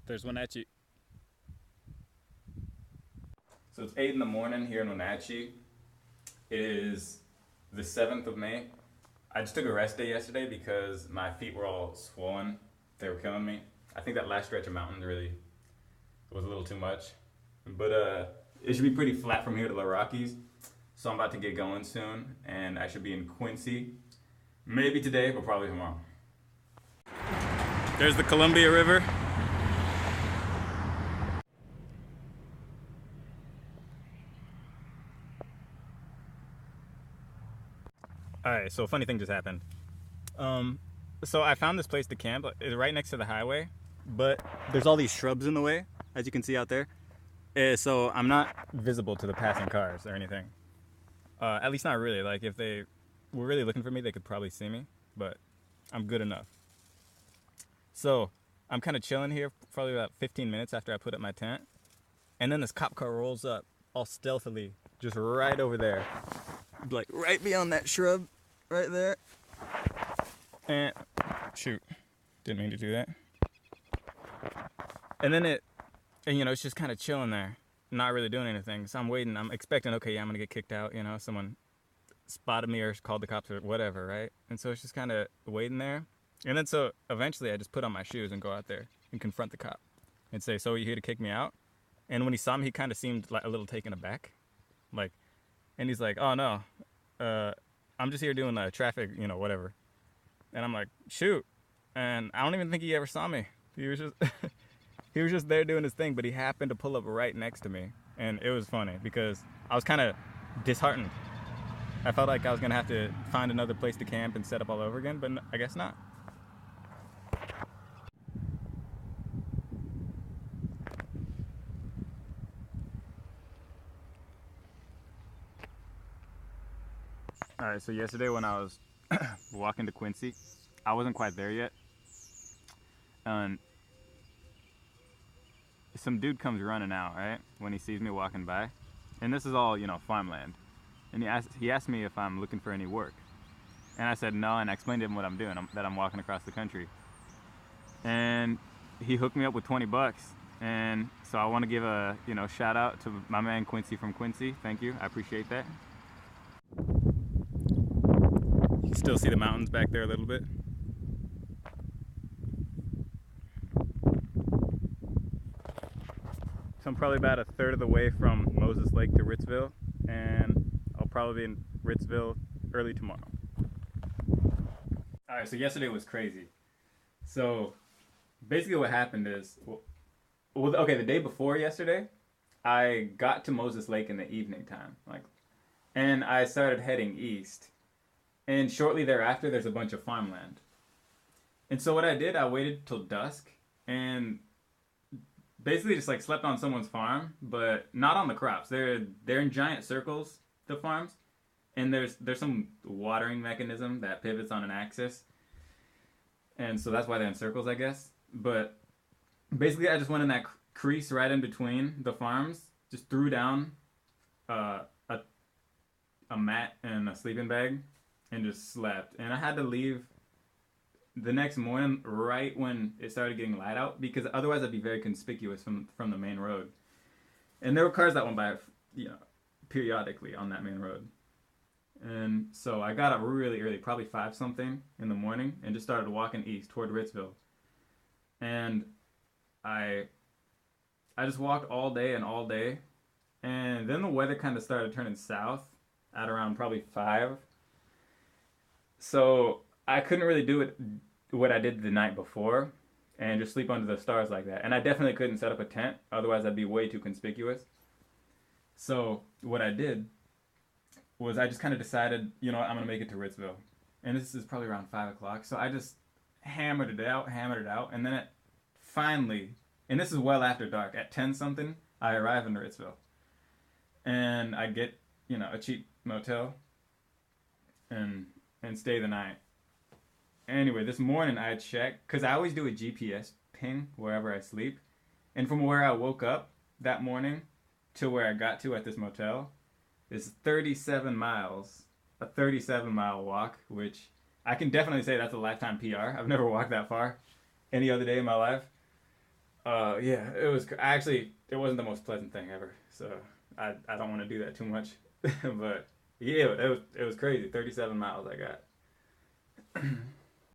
There's Wenatchee. So it's 8 in the morning here in Wenatchee. It is the 7th of May. I just took a rest day yesterday because my feet were all swollen. They were killing me. I think that last stretch of mountains really was a little too much. But it should be pretty flat from here to the Rockies. So I'm about to get going soon, and I should be in Quincy. Maybe today, but probably tomorrow. There's the Columbia River. Alright, so a funny thing just happened. So I found this place to camp. It's right next to the highway, but there's all these shrubs in the way, as you can see out there. So I'm not visible to the passing cars or anything. At least not really. Like if they were really looking for me, they could probably see me, but I'm good enough. So I'm kind of chilling here for probably about 15 minutes after I put up my tent. And then this cop car rolls up all stealthily, just right over there. Like right beyond that shrub right there. And shoot, didn't mean to do that. And then it's just kind of chilling there, not really doing anything. So I'm waiting, I'm expecting, okay, yeah, I'm gonna get kicked out, someone spotted me or called the cops or whatever, right? And so it's just kind of waiting there. And then so eventually I just put on my shoes and go out there and confront the cop and say, so are you here to kick me out? And when he saw me, he kind of seemed like a little taken aback. And he's like, oh no, I'm just here doing traffic, whatever. And I'm like, shoot. And I don't even think he ever saw me. He was just, he was just there doing his thing, but he happened to pull up right next to me. And it was funny because I was kind of disheartened. I felt like I was going to have to find another place to camp and set up all over again, but I guess not. All right, so yesterday when I was walking to Quincy, I wasn't quite there yet. And some dude comes running out, right, when he sees me walking by. And this is all, farmland. And he asked me if I'm looking for any work. And I said no, and I explained to him what I'm doing, that I'm walking across the country. And he hooked me up with 20 bucks. And so I want to give a, shout out to my man Quincy from Quincy. Thank you, I appreciate that. You can still see the mountains back there a little bit. So I'm probably about a third of the way from Moses Lake to Ritzville, and I'll probably be in Ritzville early tomorrow. Alright, so yesterday was crazy. So basically what happened is, the day before yesterday, I got to Moses Lake in the evening time, and I started heading east. And shortly thereafter, there's a bunch of farmland. And so what I did, I waited till dusk and basically just slept on someone's farm, but not on the crops. They're in giant circles, the farms, and there's some watering mechanism that pivots on an axis. And so that's why they're in circles, I guess. But basically I just went in that crease right in between the farms, just threw down a mat and a sleeping bag, and just slept. And I had to leave the next morning right when it started getting light out, because otherwise I'd be very conspicuous from the main road. And there were cars that went by, periodically on that main road. And so I got up really early, probably 5 something in the morning, and just started walking east toward Ritzville. And I just walked all day and all day. And then the weather kind of started turning south at around probably 5. So I couldn't really do what I did the night before and just sleep under the stars like that. And I definitely couldn't set up a tent, otherwise I'd be way too conspicuous. So what I did was I just kind of decided, I'm going to make it to Ritzville. And this is probably around 5 o'clock. So I just hammered it out. And then it finally, and this is well after dark, at 10 something, I arrive in Ritzville. And I get, a cheap motel and stay the night. Anyway, this morning I checked, because I always do a GPS ping wherever I sleep. And from where I woke up that morning to where I got to at this motel is 37 miles. A 37-mile walk, which I can definitely say that's a lifetime PR. I've never walked that far any other day in my life. Yeah, it was actually it wasn't the most pleasant thing ever. So I don't want to do that too much, but yeah, it was crazy. 37 miles I got.